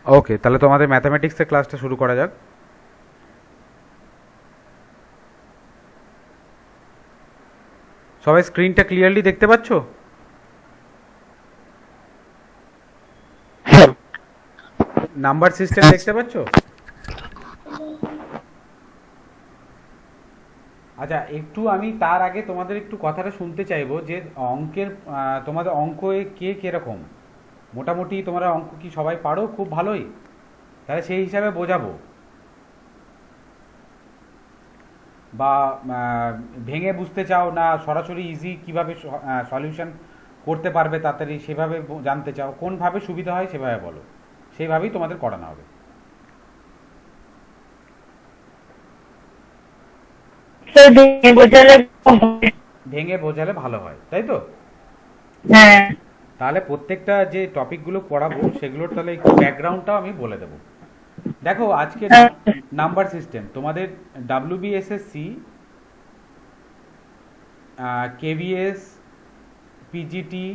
ওকে, তাহলে তোমাদের ম্যাথামেটিক্সের ক্লাসটা শুরু করা যাক। সবাই স্ক্রিনটা ক্লিয়ারলি দেখতে পাচ্ছ? নাম্বার সিস্টেম দেখতে পাচ্ছ? আচ্ছা, একটু আমি তার আগে তোমাদের একটু কথাটা শুনতে চাইবো যে অঙ্কের তোমাদের অঙ্কে কে কিরকম, মোটামুটি তোমরা অঙ্ক কি সবাই পারো খুব ভালোই? তাহলে সেই হিসাবে বোঝাবো, বা ভেঙে বুঝতে চাও না সরাসরি ইজি কিভাবে সলিউশন করতে পারবে তাড়াতাড়ি সেভাবে জানতে চাও, কোনভাবে সুবিধা হয় সেভাবে বলো, সেইভাবেই তোমাদের করানো হবে। স্যার ভেঙে বোঝালে ভেঙে বোঝালে ভালো হয়, তাই তো? হ্যাঁ তাহলে প্রত্যেকটা যে টপিকগুলো পড়াবো সেগুলোর তাহলে একটু ব্যাকগ্রাউন্ডটাও আমি বলে দেবো। দেখো আজকে নাম্বার সিস্টেম তোমাদের WBSSC, KVS, PGT,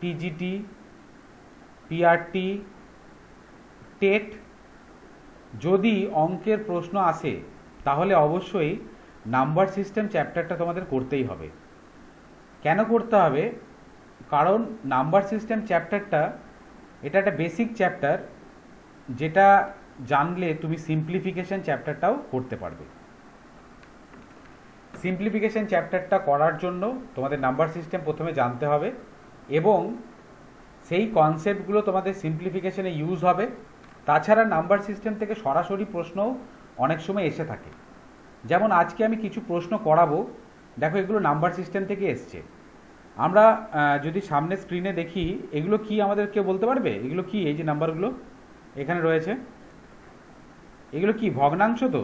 TGT, PRT, TET, যদি অঙ্কের প্রশ্ন আসে তাহলে অবশ্যই নাম্বার সিস্টেম চ্যাপ্টারটা তোমাদের করতেই হবে। কেন করতে হবে? কারণ নাম্বার সিস্টেম চ্যাপ্টারটা এটা একটা বেসিক চ্যাপ্টার, যেটা জানলে তুমি সিম্পলিফিকেশন চ্যাপ্টারটাও করতে পারবে। সিম্পলিফিকেশন চ্যাপ্টারটা করার জন্য তোমাদের নাম্বার সিস্টেম প্রথমে জানতে হবে, এবং সেই কনসেপ্টগুলো তোমাদের সিম্পলিফিকেশনে ইউজ হবে। তাছাড়া নাম্বার সিস্টেম থেকে সরাসরি প্রশ্নও অনেক সময় এসে থাকে। যেমন আজকে আমি কিছু প্রশ্ন করাবো, দেখো এগুলো নাম্বার সিস্টেম থেকে এসছে। আমরা যদি সামনে স্ক্রিনে দেখি, এগুলো কি আমাদের কেউ বলতে পারবে এগুলো কি? এই যে নাম্বারগুলো এখানে রয়েছে, এগুলো কি ভগ্নাংশ? তো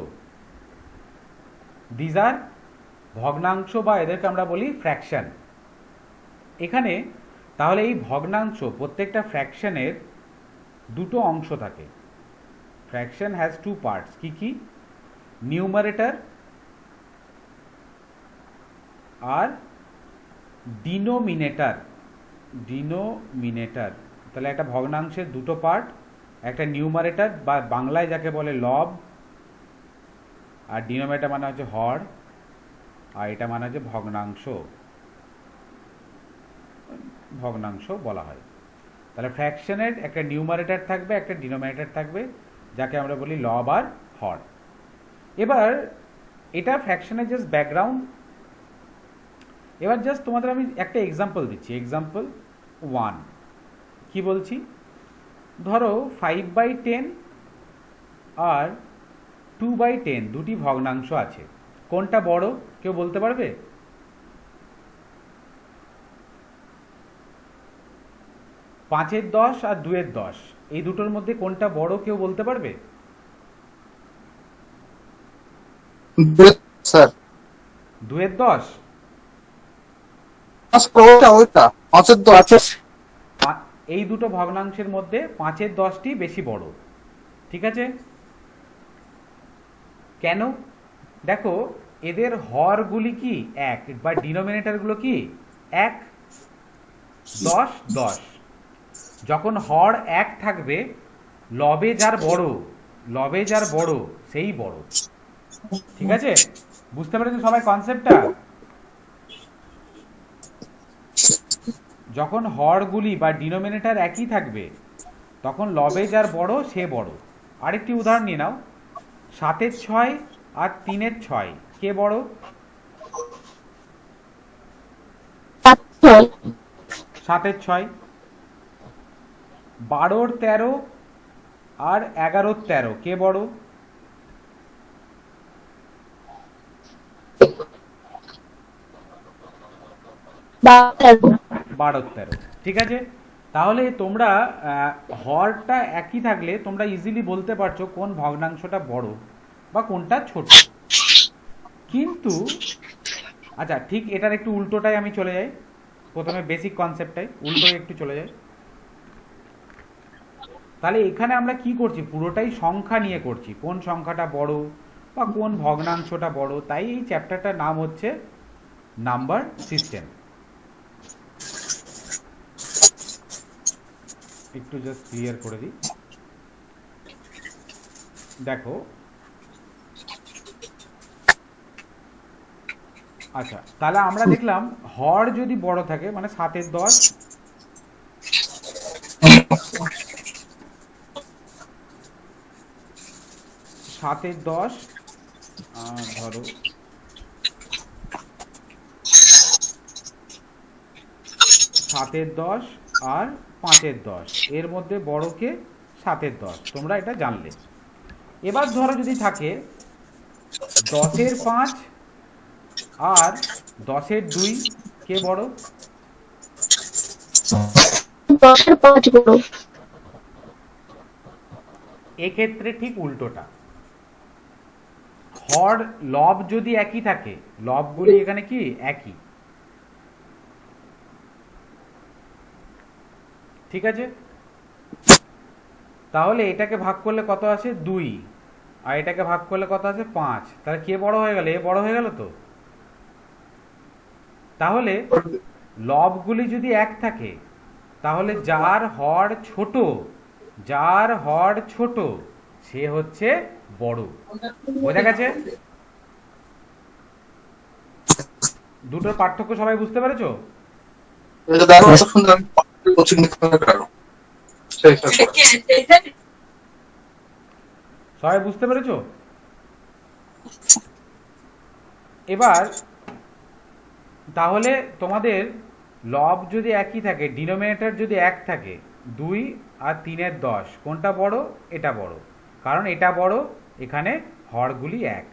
দিজ আর ভগ্নাংশ, বা এদেরকে আমরা বলি ফ্র্যাকশন। এখানে তাহলে এই ভগ্নাংশ, প্রত্যেকটা ফ্র্যাকশনের দুটো অংশ থাকে। ফ্র্যাকশন হ্যাজ টু পার্টস, কি কি? নিউমারেটর আর ডিনোমিনেটর। ডিনোমিনেটর তাহলে একটা ভগ্নাংশের দুটো পার্ট, একটা নিউমারেটর বা বাংলায় যাকে বলে লব, আর ডিনোমিনেটর মানে হচ্ছে হর, আর এটা মানে হচ্ছে ভগ্নাংশ। ভগ্নাংশ বলা হয়। তাহলে ফ্র্যাকশনের একটা নিউমারেটর থাকবে, একটা ডিনোমিনেটর থাকবে, যাকে আমরা বলি লব আর হর। এবার এটা ফ্র্যাকশনের জাস্ট ব্যাকগ্রাউন্ড। এবার জাস্ট তোমাদের আমি একটা এক্সাম্পল দিচ্ছি। এক্সাম্পল 1 কি বলছি? ধরো 5/10 আর 2/10 দুটি ভগ্নাংশ আছে, কোনটা বড় কেউ বলতে পারবে? পাঁচের 10 আর 2-এর 10, এই দুটোর মধ্যে কোনটা বড় কেউ বলতে পারবে? স্যার 2-এর 10? ওইটা 5/10। এই দুটো ভগ্নাংশের মধ্যে 5-এর 10টি বেশি বড়, ঠিক আছে? কেন? দেখো এদের হরগুলি কি এক, বা ডিনোমিনেটরগুলো কি এক। 10 10, যখন হর এক থাকবে, লবে যার বড়, লবে যার বড় সেই বড়, ঠিক আছে? বুঝতে পেরেছো সবাই কনসেপ্টটা? যখন হরগুলি বা ডিনোমিনেটর একই থাকবে তখন লবে যার বড় সে বড়। আরেকটি উদাহরণ নিয়ে নাও, 7-এর 6 আর 3-এর 6 কে বড়? 7-এর 6। 12-র 13 আর 11-র 13 কে বড়? 12-র 13, ঠিক আছে? তাহলে তোমরা হরটা একই থাকলে তোমরা ইজিলি বলতে পারছো কোন ভগ্নাংশটা বড় বা কোনটা ছোট। কিন্তু আচ্ছা, ঠিক এটার একটু উল্টোটাই আমি চলে যাই, প্রথমে বেসিক কনসেপ্টটাই উল্টো একটু চলে যাই। তাহলে এখানে আমরা কি করছি? পুরোটাই সংখ্যা নিয়ে করছি, কোন সংখ্যাটা বড় বা কোন ভগ্নাংশটা বড়। তাই এই চ্যাপ্টারটার নাম হচ্ছে নাম্বার সিস্টেম। একটু জাস্ট ক্লিয়ার করে দিই। দেখো, আচ্ছা তাহলে আমরা দেখলাম হর যদি বড় থাকে মানে 7/10, 7/10 ধরো 7/10 আর 5/10, এর মধ্যে বড় কে? 7/10, তোমরা এটা জানলে। এবার ধরো যদি থাকে 10/5 আর 10/2, কে বড়? 10/5 বড়। এক্ষেত্রে ঠিক উল্টোটা, হর লব যদি একই থাকে, লবগুলি এখানে কি একই, ঠিক আছে? তাহলে এটাকে ভাগ করলে কত আসে? 2, আর এটাকে ভাগ করলে কত আছে? 5। তাহলে কে বড় হয়ে গেল? এ বড় হয়ে গেল তো। তাহলে লবগুলি যদি এক থাকে, তাহলে যার হর ছোট, যার হর ছোট সে হচ্ছে বড়। বোঝা গেছে? দুটোর পার্থক্য সবাই বুঝতে পেরেছো? এটা দেখো এতক্ষণ আমি কোচিং নিতে পারবো সেই হিসাবে। সবাই বুঝতে পেরেছো? এবার তাহলে তোমাদের লব যদি একই থাকে, ডিনোমিনেটর যদি এক থাকে, 2 আর 3/10, কোনটা বড়? এটা বড়, কারণ এটা বড়, এখানে হরগুলি এক।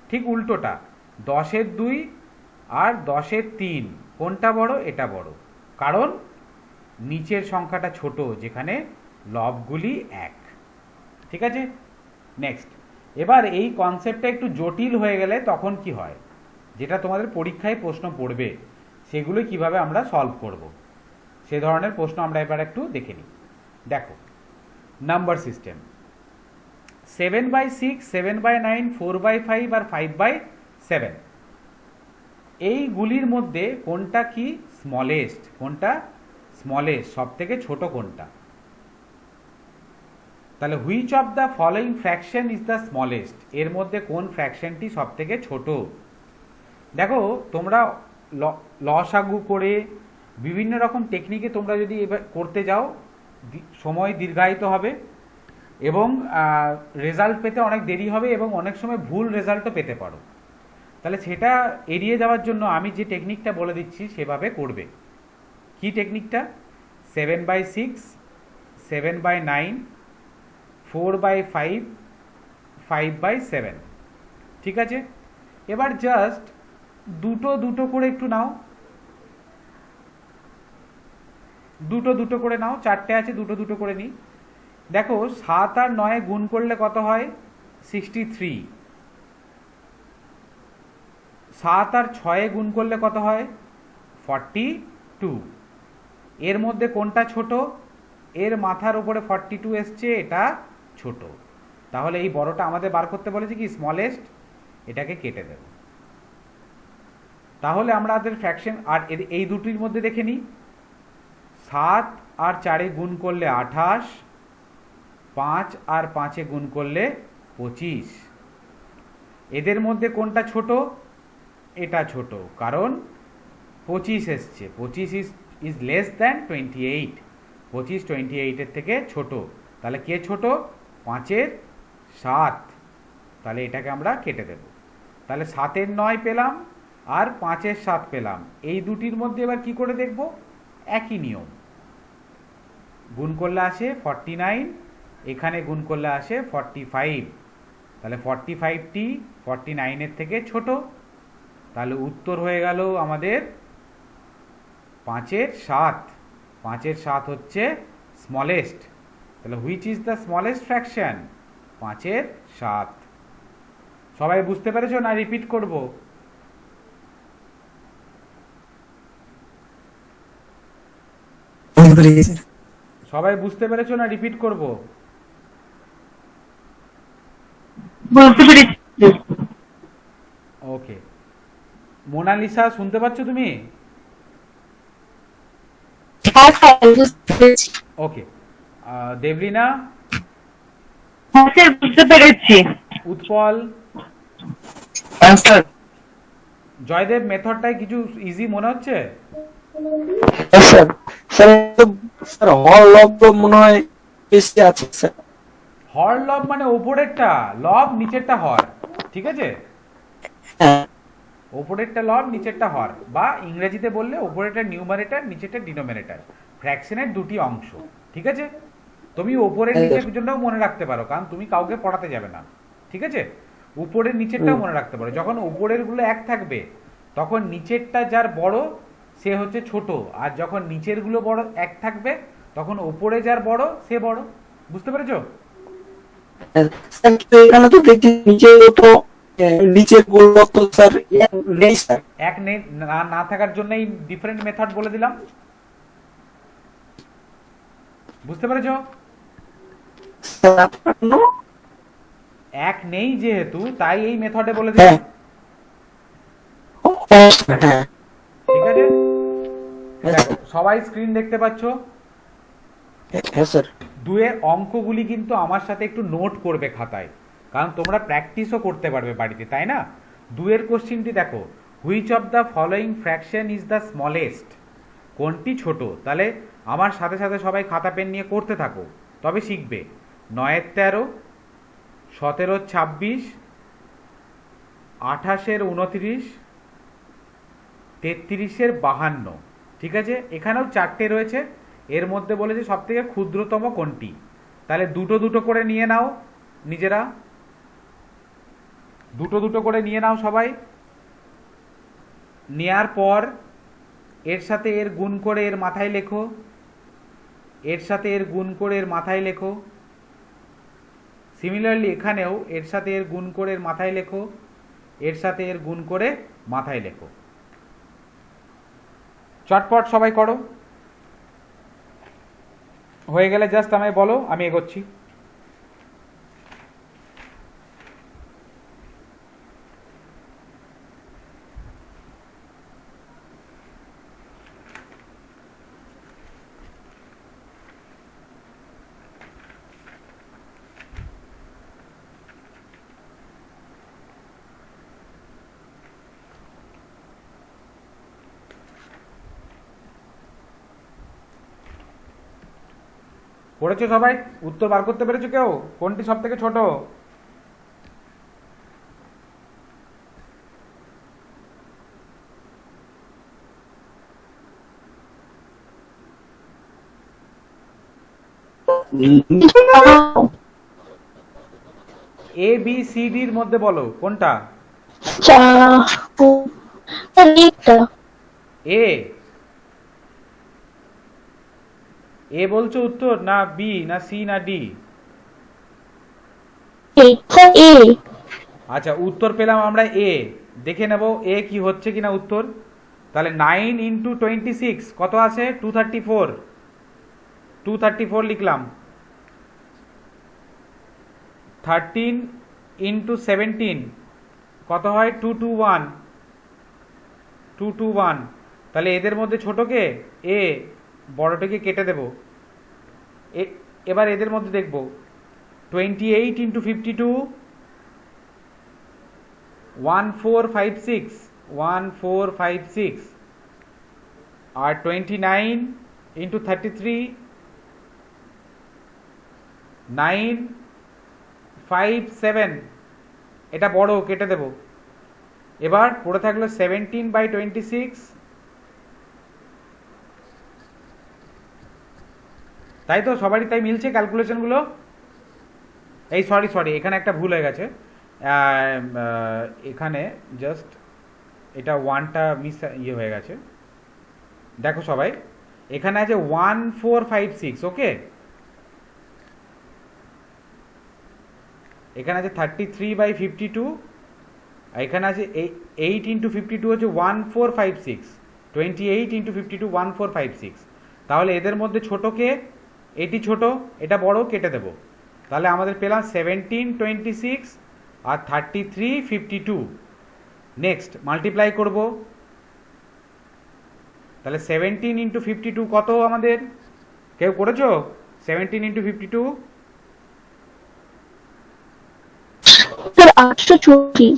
ঠিক উল্টোটা, 10/2 আর 10/3, কোনটা বড়? এটা বড়, কারণ নিচের সংখ্যাটা ছোট, যেখানে লবগুলি এক। ঠিক আছে? নেক্সট, এবার এই কনসেপ্টটা একটু জটিল হয়ে গেলে তখন কি হয়, যেটা তোমাদের পরীক্ষায় প্রশ্ন পড়বে, সেগুলো কিভাবে আমরা সলভ করব, সে ধরনের প্রশ্ন আমরা এবার একটু দেখে নিই। দেখো, নাম্বার সিস্টেম 7/6, 7/9, 4/5 আর 5/7, এইগুলির মধ্যে কোনটা কি স্মলেস্ট? কোনটা স্মলেস্ট, সব থেকে ছোট কোনটা? তাহলে which of the following fraction is the smallest, এর মধ্যে কোন ফ্র্যাকশনটি সব থেকে ছোট? দেখো, তোমরা লসাগু করে বিভিন্ন রকম টেকনিকে তোমরা যদি এবার করতে যাও, সময় দীর্ঘায়িত হবে এবং রেজাল্ট পেতে অনেক দেরি হবে এবং অনেক সময় ভুল রেজাল্টও পেতে পারো। তাহলে সেটা এড়িয়ে যাওয়ার জন্য আমি যে টেকনিকটা বলে দিচ্ছি সেভাবে করবে। কি টেকনিকটা? 7/6, 7/9, 4/5, 5/7, ঠিক আছে? এবার জাস্ট দুটো দুটো করে একটু নাও, দুটো দুটো করে নাও, 4টে আছে, দুটো দুটো করে নিই। দেখো, 7 আর 9 গুণ করলে কত হয়? 63। 7 আর 6 গুণ করলে কত হয়? 42। এর মধ্যে কোনটা ছোট? এর মাথার উপরে 42 এসছে, এটা ছোট। তাহলে এই বড়টা আমাদের বার করতে বলেছে কি স্মলেস্ট, এটাকে কেটে দেব। তাহলে আমাদের ফ্র্যাকশন আর এই দুটির মধ্যে দেখে নিই, 7 আর 4 গুণ করলে 28, 5 আর 5 গুণ করলে 25। এদের মধ্যে কোনটা ছোট? এটা ছোট, কারণ 25 এসছে, 25 ইজ লেস দ্যান 28, 25 28-এর থেকে ছোট। তাহলে কে ছোট? 5/7। তাহলে এটাকে আমরা কেটে দেব। তাহলে 7/9 পেলাম আর 5/7 পেলাম। এই দুটির মধ্যে এবার কি করে দেখব? একই নিয়ম, গুণ করলে আসে 49, এখানে গুণ করলে আসে 45। তাহলে 45টি 49-এর থেকে ছোট। তাহলে উত্তর হয়ে গেল আমাদের 5/7। 5/7 হচ্ছে স্মলেস্ট। তাহলে which is the smallest fraction? 5/7। সবাই বুঝতে পেরেছো না রিপিট করব? সবাই বুঝতে পেরেছো না রিপিট করব? বুঝতে পেরেছি। ওকে, মোনালিসা শুনতে পাচ্ছ তুমি? হ্যাঁ, বুঝতে পেরেছি। ওকে, দেবলিনা? হ্যাঁ স্যার, বুঝতে পেরেছি। উৎপল, হ্যাঁ স্যার। জয়দেব, মেথডটাই কিছু ইজি মনে হচ্ছে? হ্যাঁ স্যার। স্যার স্যার হল লব তো মনে হয় বেশি আছে স্যার। হর লব মানে উপরেরটা লব, নিচেরটা হর, ঠিক আছে? হ্যাঁ ওপরেরটা লব, নিচেরটা হর, বা ইংরেজিতে বললে ওপরেরটা নিউমারেটর, নিচেরটা ডিনোমিনেটর। ফ্র্যাকশনের দুটি অংশ, ঠিক আছে? তুমি ওপরের নিচের জন্যও মনে রাখতে পারো, কারণ তুমি কাউকে পড়াতে যাবে না, ঠিক আছে? উপরের নিচেরটাও মনে রাখতে পারো। যখন উপরের গুলো এক থাকবে তখন নিচেরটা যার বড় সে হচ্ছে ছোট, আর যখন নিচের গুলো বড় এক থাকবে তখন ওপরে যার বড় সে বড়। বুঝতে পেরেছো? স্যার, কিন্তু এখানে তো দেখছি নিচে তো নিচের গুলো তো স্যার নেই স্যার। এক নেই, না থাকার জন্যই ডিফারেন্ট মেথড বলে দিলাম। বুঝতে পেরেছো? স্যার আপনার কোনো এক নেই যেহেতু, তাই এই মেথডে বলে দিলাম, হ্যাঁ ঠিক আছে? হ্যাঁ দেখো, সবাই স্ক্রিন দেখতে পাচ্ছ? হ্যাঁ স্যার। দুয়ের অঙ্কগুলি কিন্তু আমার সাথে একটু নোট করবে খাতায়, কারণ তোমরা প্র্যাকটিসও করতে পারবে বাড়িতে, তাই না? দুয়ের কোশ্চিনটি দেখো, which of the following fraction is the smallest? কোনটি ছোট? তাহলে আমার সাথে সাথে সবাই খাতা পেন নিয়ে করতে থাকো, তবে শিখবে। 9-এর 13, 17-র 26, 28-এর 29, 33-এর 52, ঠিক আছে? এখানেও চারটে রয়েছে, এর মধ্যে বলেছে সব থেকে ক্ষুদ্রতম কোনটি। তাহলে দুটো দুটো করে নিয়ে নাও নিজেরা, দুটো দুটো করে নিয়ে নাও সবাই। নেয়ার পর এর সাথে এর গুণ করে এর মাথায় লেখো, এর সাথে এর গুণ করে এর মাথায় লেখো। সিমিলারলি এখানেও এর সাথে এর গুণ করে এর মাথায় লেখো, এর সাথে এর গুণ করে মাথায় লেখো। চটপট সবাই করো। হয়ে গেলে জাস্ট আমায় বলো, আমি এগোচ্ছি। করেছো সবাই? উত্তর বার করতে পেরেছো কেউ? কোনটি সব থেকে ছোট? এ বি সি ডির মধ্যে বলো কোনটা? এ এ বলছো উত্তর, না বি, না সি, না ডি? আচ্ছা, উত্তর পেলাম আমরা এ। দেখে নেব এ কি হচ্ছে কিনা উত্তর। তাহলে 9 × 26 কত আছে? 234। 234 লিখলাম। 13 × 17 কত হয়? 221। 221। তাহলে এদের মধ্যে ছোটকে এ, বড়টাকে কেটে দেব। এবার এদের মধ্যে দেখব 28 × 52 1456, 1456, আর 29 × 33 957। এটা বড়, কেটে দেব। এবার পড়ে থাকলো 17/26, তাই তো? সবারই তাই মিলছে ক্যালকুলেশনগুলো? এই সরি, এখানে একটা ভুল হয়ে গেছে। এখানে জাস্ট এটা ওয়ানটা মিস হয়ে গেছে। দেখো সবাই, এখানে আছে 1456, ওকে? এখানে আছে 33/52, আর এখানে আছে 8 × 52 হচ্ছে 1456, 28 × 52 1456। তাহলে এদের মধ্যে ছোটকে, এটি ছোট এটা বড়, কেটে দেব। তাহলে আমাদের পেলাম 1726 আর 3352। নেক্সট মাল্টিপ্লাই করব। তাহলে 17 × 52 কত আমাদের? কেউ করেছো? 17 × 52 884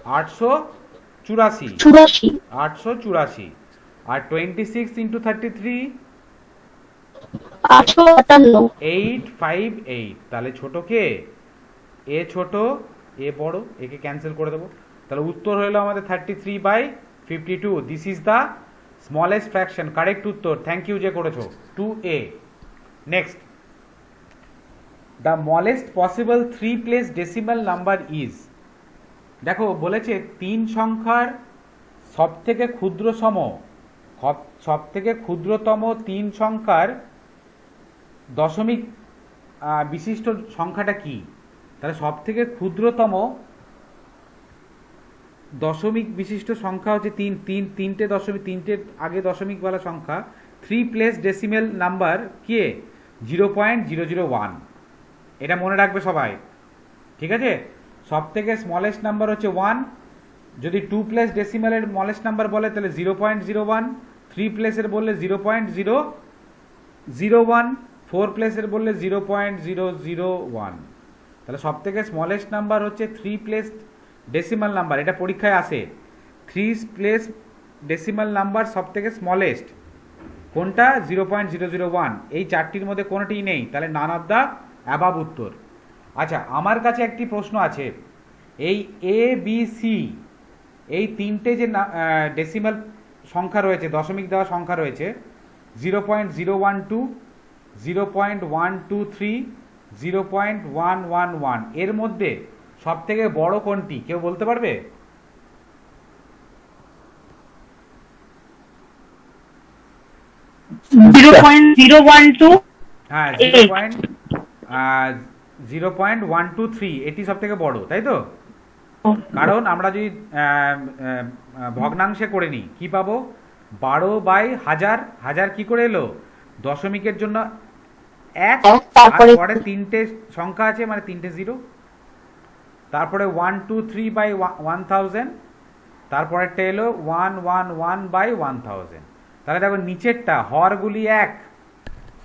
884 84 884 আর 26 ইন্টু 33 858 858 তাহলে ছোট কে এ ছোট এ বড় একে ক্যান্সেল করে দেবো তাহলে উত্তর হলো আমাদের 33/52 this is the smallest fraction correct উত্তর থ্যাংক ইউ যে করেছো 2A next the smallest possible 3 place decimal number is দেখো বলেছে 3 সংখ্যার সব থেকে ক্ষুদ্রতম 3 সংখ্যার দশমিক বিশিষ্ট সংখ্যাটা কি তাহলে সব থেকে ক্ষুদ্রতম দশমিক বিশিষ্ট সংখ্যা হচ্ছে তিনটে আগে দশমিকওয়ালা সংখ্যা 3 প্লেস ডেসিমেল নাম্বার কি 0.001 এটা মনে রাখবে সবাই ঠিক আছে সব থেকে স্মলেস্ট নাম্বার হচ্ছে 1 যদি 2 প্লেস ডেসিমেলের স্মলেস্ট নাম্বার বলে তাহলে 0.01 3 প্লেসের বললে 0.001 4 প্লেসের বললে 0.001 তাহলে সব থেকে স্মলেস্ট নাম্বার হচ্ছে 3 প্লেস ডেসিমাল নাম্বার এটা পরীক্ষায় আসে 3 প্লেস ডেসিমাল নাম্বার সব থেকে স্মলেস্ট কোনটা 0.001 এই চারটির মধ্যে কোনোটিই নেই তাহলে নান অফ দ্য অ্যাবাভ উত্তর আচ্ছা আমার কাছে একটি প্রশ্ন আছে এই এ বি সি এই তিনটে যে ডেসিমাল সংখ্যা রয়েছে দশমিক দেওয়া সংখ্যা রয়েছে 0.012 0.123 0.111 এর মধ্যে সব থেকে বড় কোনটি কেউ বলতে পারবে হ্যাঁ 0.123 এটি সব থেকে বড় তাই তো কারণ আমরা যদি ভগ্নাংশে করে নিই কি পাবো 12/1000 কি করে এলো দশমিকের জন্য 1 তারপরে তিনটে সংখ্যা আছে মানে তিনটে জিরো তারপরে 123/1000 তারপরেরটা এলো 111/1000 তাহলে দেখো নিচেরটা হরগুলি 1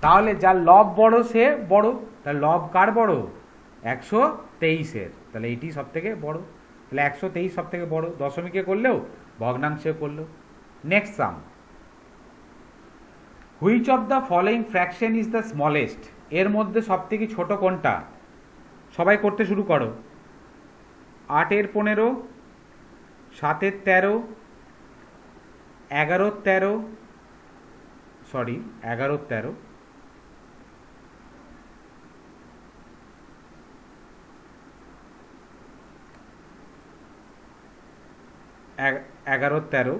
তাহলে যার লব বড় সে বড় তাহলে লব কার বড় 123 তাহলে এইটি সব থেকে বড় তাহলে 123 সব থেকে বড় দশমিকে করলেও ভগ্নাংশে করলেও next some which of the following fraction is the smallest এর মধ্যে সব থেকে ছোট কোনটা সবাই করতে শুরু করো 8/15 7/13 11/13 সরি 11/13 11/13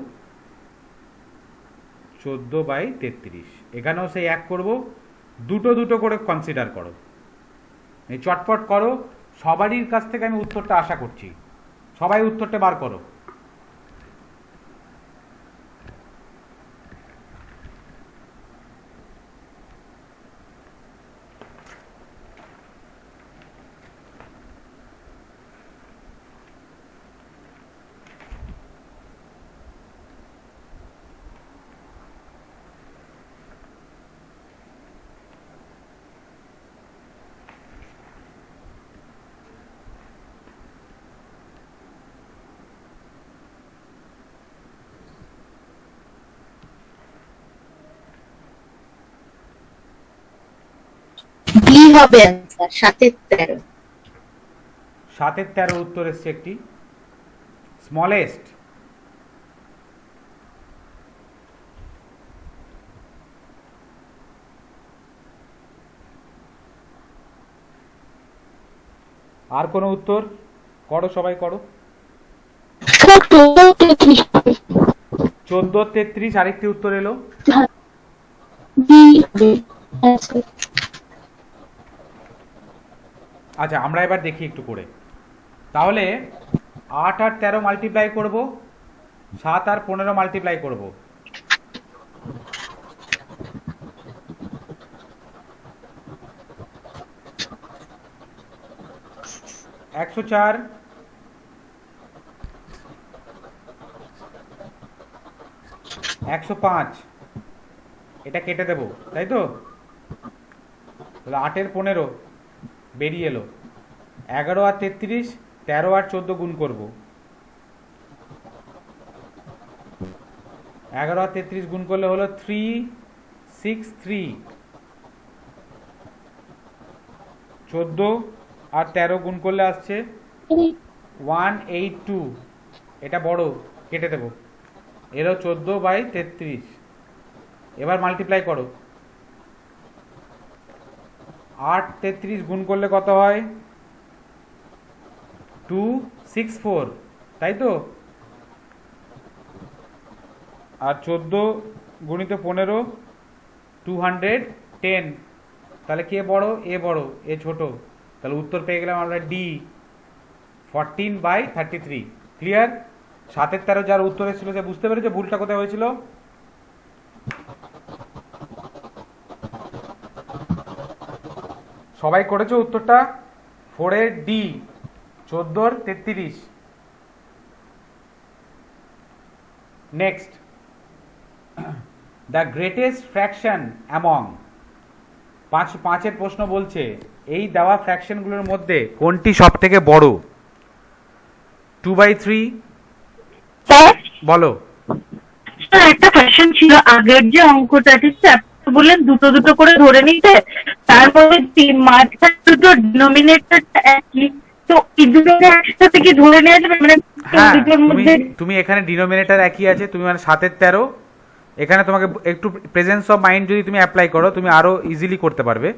14/33 এখানেও সেই এক করব দুটো করে কনসিডার করো এই চটপট করো সবারই কাছ থেকে আমি উত্তরটা আশা করছি সবাই উত্তরটা বার করো বি হবে आंसर 7/13 7/13 উত্তর এসছে একটি স্মলেস্ট আর কোনো উত্তর করো সবাই করো 14/33 আরেকটি উত্তর এলো বি হবে आंसर আচ্ছা আমরা এবার দেখি একটু করে তাহলে 8 আর 13 মাল্টিপ্লাই করব 7 আর 15 মাল্টিপ্লাই করব একশো 4 105 এটা কেটে দেব তাই তো তাহলে 8 এর 15 বেরিয়ে এলো 11 আর 33, 13 আর 14 গুণ করব। 11 আর 33 গুণ করলে হলো 363। 14 আর 13 গুণ করলে আসছে 182। এটা বড়, কেটে দেব। এরও 14/33। এবার মাল্টিপ্লাই করো। 8 33 গুণ করলে কত হয়? 264, তাই তো? আর 14 গুণিত 15, 210। তাহলে কে বড়? এ বড়, এ ছোট। তাহলে উত্তর পেয়ে গেলাম আমরা ডি, 14/33। ক্লিয়ার? 7 এর 13 যার উত্তর এসেছিল সে বুঝতে পেরেছে ভুলটা কোথায় হয়েছিল? সবাই করেছো উত্তরটা? 4 এর ডি, 14 এর 33। Next, the greatest fraction among. 5-এর প্রশ্ন বলছে এই দেওয়া ফ্র্যাকশনগুলোর মধ্যে কোনটি সব থেকে বড়? 2/3 স্যার বলো। স্যার, একটা কোয়েশ্চেন ছিল আগের যে অঙ্কটা, ঠিক আছে? আপনি বললেন দুটো দুটো করে ধরে নিতে, তারপরে মাঝখানে দুটো ডিনোমিনেটরটা একই, তো এই দুটোকে একসাথে কি ধরে নেওয়া যাবে? মানে হ্যাঁ, দুটোর মধ্যে তুমি এখানে ডিনোমিনেটর একই আছে, তুমি মানে 7 এর 13। এখানে তোমাকে একটু প্রেজেন্স অফ মাইন্ড যদি তুমি অ্যাপ্লাই করো তুমি আরো ইজিলি করতে পারবে।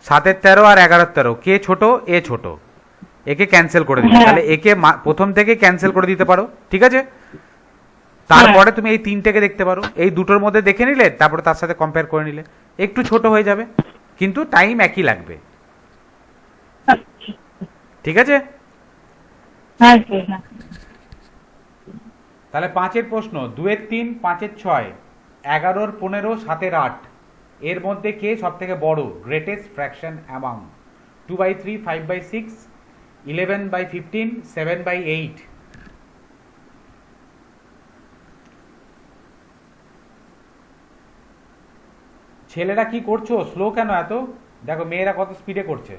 7 এর 13 আর 11 এর 13, কে ছোট? এ ছোট। একে ক্যান্সেল করে দিতে, হ্যাঁ। তাহলে একে প্রথম থেকে ক্যান্সেল করে দিতে পারো, ঠিক আছে? তারপরে তুমি এই তিনটেকে দেখতে পারো, এই দুটোর মধ্যে দেখে নিলে তারপরে তার সাথে কম্পেয়ার করে নিলে একটু ছোট হয়ে যাবে, কিন্তু টাইম একই লাগবে, ঠিক আছে? হ্যাঁ স্যার, হ্যাঁ। তাহলে 5-এর প্রশ্ন, 2 এর 3, 5 এর 6, 11 এর 15, 7 এর 8 এর মধ্যে কে সব থেকে বড়? Greatest fraction among. 2/3, 5/6, 11/15, 7/8। ছেলেরা কি করছো? স্লো কেন এত? দেখো মেয়েরা কত স্পিডে করছে।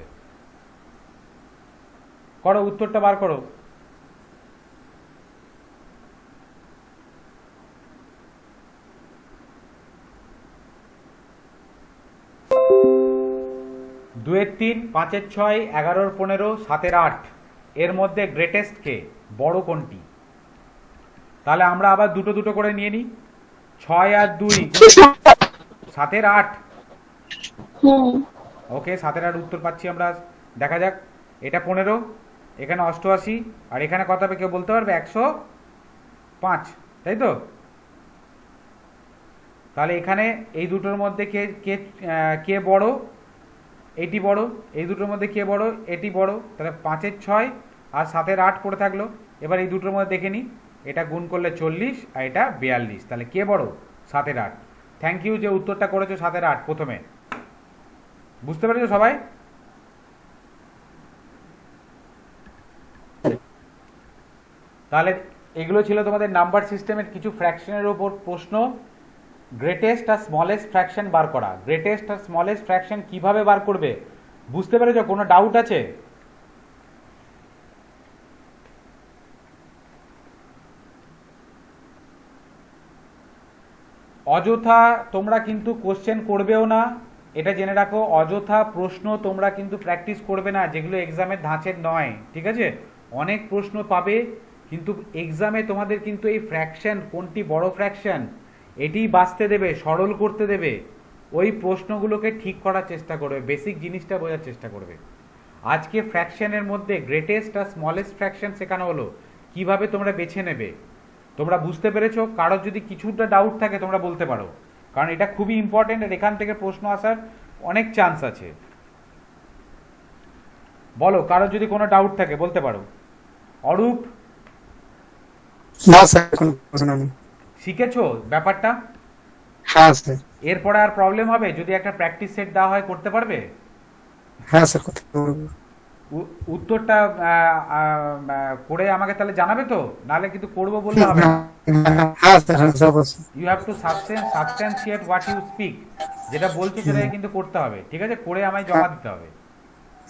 করো, উত্তরটা বার করো। দুয়ের 3, 5-এর 6, 11-র 15, 7-এর 8 এর মধ্যে গ্রেটেস্ট কে? বড় কোনটি? তাহলে আমরা আবার দুটো দুটো করে নিয়ে নিই। 6 আর 2, 7-এর 8। হুম, ওকে, 7-এর 8 উত্তর পাচ্ছি আমরা। দেখা যাক, এটা 15, এখানে 88, আর এখানে কত হবে কেউ বলতে পারবে? 105, তাই তো? তাহলে এখানে এই দুটোর মধ্যে কে কে কে বড়? এটি বড়। এই দুটোর মধ্যে কে বড়? এটি বড়। তাহলে 5-এর 6 আর 7-এর 8 পড়ে থাকলো। এবার এই দুটোর মধ্যে দেখে নিই, এটা গুণ করলে 40 আর এটা 42, তাহলে কে বড়? 7-এর 8। থ্যাংক ইউ যে উত্তরটা করেছো 7-এর 8 প্রথমে। বুঝতে পেরেছো সবাই? তাহলে এগুলো ছিল তোমাদের নাম্বার সিস্টেমের কিছু ফ্র্যাকশনের উপর প্রশ্ন। গ্রেটেস্ট আর স্মলেস্ট ফ্র্যাকশন বার করা। গ্রেটেস্ট আর স্মলেস্ট ফ্র্যাকশন কিভাবে বার করবে বুঝতে পেরেছো? কোনো ডাউট আছে? অযথা তোমরা কিন্তু কোশ্চেন করবেও না, এটা জেনে রাখো। অযথা প্রশ্ন তোমরা কিন্তু প্র্যাকটিস করবে না যেগুলো এক্সামের ধাঁচের নয়, ঠিক আছে? অনেক প্রশ্ন পাবে, কিন্তু এক্সামে তোমাদের কিন্তু এই ফ্র্যাকশন কোনটি বড় ফ্র্যাকশন এটি বাঁচতে দেবে, সরল করতে দেবে। ওই প্রশ্নগুলোকে ঠিক করার চেষ্টা করবে, বেসিক জিনিসটা বোঝার চেষ্টা করবে। আজকে ফ্র্যাকশনের মধ্যে গ্রেটেস্ট আর স্মলেস্ট ফ্র্যাকশন শেখানো হলো, কিভাবে তোমরা বেছে নেবে। তোমরা বুঝতে পেরেছো? কারোর যদি কিছুটা ডাউট থাকে তোমরা বলতে পারো, কারণ এটা খুবই ইম্পর্টেন্ট, আর এখান থেকে প্রশ্ন আসার অনেক চান্স আছে। বলো, কারোর যদি কোনো ডাউট থাকে বলতে পারো। অরূপ, না স্যার, কোনো প্রশ্ন নেই। শিখেছো ব্যাপারটা? হ্যাঁ স্যার। এরপরে আর প্রবলেম হবে? যদি একটা প্র্যাকটিস সেট দেওয়া হয় করতে পারবে? হ্যাঁ স্যার, করতে পারবো। উত্তরটা করে আমাকে তাহলে জানাবে তো, নাহলে কিন্তু করবো বললে হবে না। হ্যাঁ স্যার, হ্যাঁ স্যার, অবশ্যই। You have to substantiate what you speak. যেটা বলছো সেটাই কিন্তু করতে হবে, ঠিক আছে? করে আমায় জমা দিতে হবে।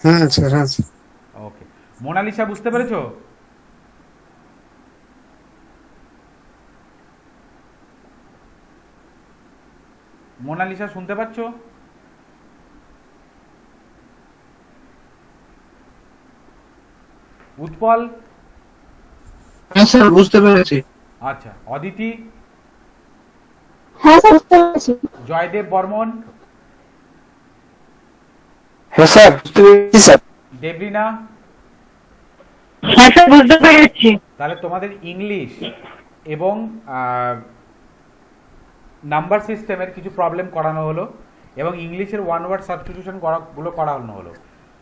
হ্যাঁ স্যার, হ্যাঁ স্যার। ওকে, মোনালিসা বুঝতে পেরেছো? মোনালিসা শুনতে পাচ্ছ? উৎপল? হ্যাঁ স্যার, বুঝতে পেরেছি। আচ্ছা, অদিতি? হ্যাঁ স্যার, বুঝতে পেরেছি। জয়দেব বর্মন? হ্যাঁ স্যার, বুঝতে পেরেছি স্যার। দেবরিনা? হ্যাঁ স্যার, বুঝতে পেরেছি। তাহলে তোমাদের ইংলিশ এবং নাম্বার সিস্টেমের কিছু প্রবলেম করানো হলো এবং ইংলিশের ওয়ান ওয়ার্ড সাবস্টিটিউশন গুলো করানো হলো।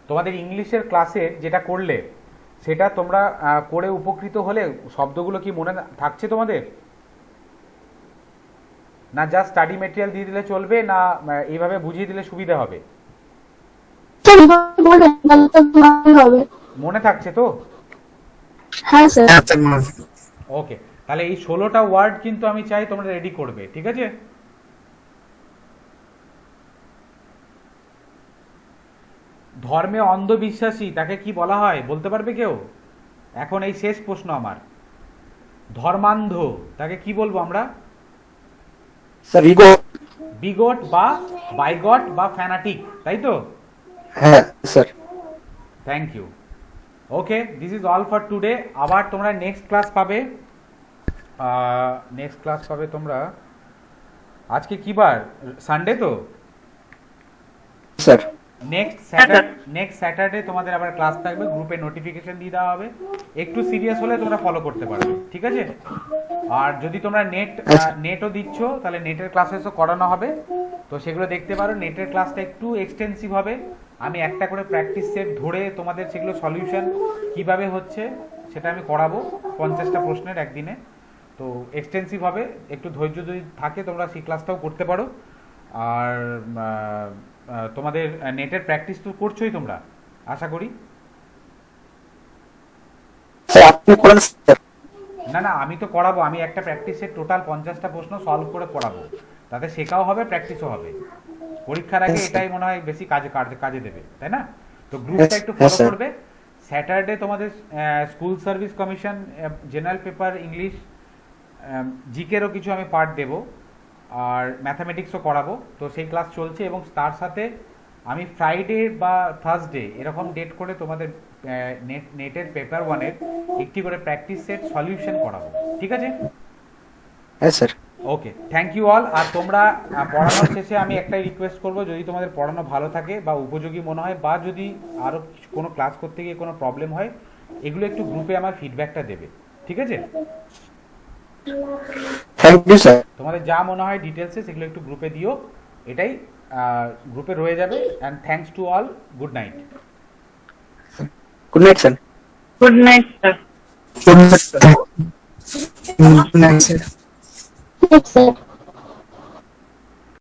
তোমাদের ইংলিশের ক্লাসে যেটা করলে সেটা তোমরা করে উপকৃত হলে শব্দগুলো কি মনে থাকছে তোমাদের? না জাস্ট স্টাডি মেটেরিয়াল দিয়ে দিলে চলবে, না এইভাবে বুঝিয়ে দিলে সুবিধা হবে? স্যার, এভাবে বলবেন, তাহলে তো ভালো হবে। মনে থাকছে তো? হ্যাঁ স্যার। হ্যাঁ স্যার। ওকে, তাহলে এই 16টা ওয়ার্ড কিন্তু আমি চাই তোমরা রেডি করবে, ঠিক আছে? ধর্মে অন্ধবিশ্বাসী তাকে কি বলা হয় বলতে পারবে কেউ? এখন এই শেষ প্রশ্ন আমার। ধর্মান্ধ তাকে কি বলবো আমরা? Sir ego. বিগট বা বাইগট বা ফ্যানাটিক, তাই তো? হ্যাঁ sir. Thank you. Okay, this is all for today. আবার তোমরা নেক্সট ক্লাস পাবে, তোমরা আজকে কি বার? সানডে তো? স্যার নেক্সট স্যাটারডে তোমাদের আবার ক্লাস থাকবে, গ্রুপে নোটিফিকেশন দিয়ে দেওয়া হবে। একটু সিরিয়াস হলে তোমরা ফলো করতে পারবে, ঠিক আছে? আর যদি তোমরা নেটও দিচ্ছ তাহলে নেটের ক্লাসেসও করানো হবে, তো সেগুলো দেখতে পারো। নেটের ক্লাসটা একটু এক্সটেন্সিভ হবে, আমি একটা করে প্র্যাকটিস সেট ধরে তোমাদের সেগুলো সলিউশন কিভাবে হচ্ছে সেটা আমি করাবো 50টা প্রশ্নের একদিনে। তো এক্সটেন্সিভ হবে, একটু ধৈর্য যদি থাকে তোমরা সেই ক্লাসটাও করতে পারো। আর তোমাদের নেটের প্র্যাকটিস তো করছোই তোমরা, আশা করি। স্যার আপনি করেন স্যার। না আমি তো করাবো, আমি একটা প্র্যাকটিসের টোটাল 50টা প্রশ্ন সলভ করে করাবো, তাতে শেখাও হবে প্র্যাকটিসও হবে। পরীক্ষার আগে এটাই মনে হয় বেশি কাজে দেবে, তাই না? তো গ্রুপটা একটু ফলো করবে। স্যাটারডে তোমাদের school service commission, general paper, English, জিকেরও কিছু আমি পার্ট দেবো, আর ম্যাথামেটিক্সও করাবো। তো সেই ক্লাস চলছে এবং তার সাথে আমি ফ্রাইডে বা থার্সডে এরকম ডেট করে তোমাদের নেটের পেপার ওয়ানের একটি করে প্র্যাকটিস সেট সলিউশন করাবো, ঠিক আছে? হ্যাঁ sir. Okay, thank you all. আর তোমরা পড়ানোর শেষে আমি একটাই রিকোয়েস্ট করবো, যদি তোমাদের পড়ানো ভালো থাকে বা উপযোগী মনে হয়, বা যদি আরও কোনো ক্লাস করতে গিয়ে কোনো প্রবলেম হয়, এগুলো একটু গ্রুপে আমার ফিডব্যাকটা দেবে, ঠিক আছে? Thank you sir. তোমাদের যা মনে হয় ডিটেলসে সেগুলো একটু গ্রুপে দিও, এটাই গ্রুপে রয়ে যাবে। And thanks to all, good night. Good night sir. Good night sir. Good night, sir. ঠিক স্যার।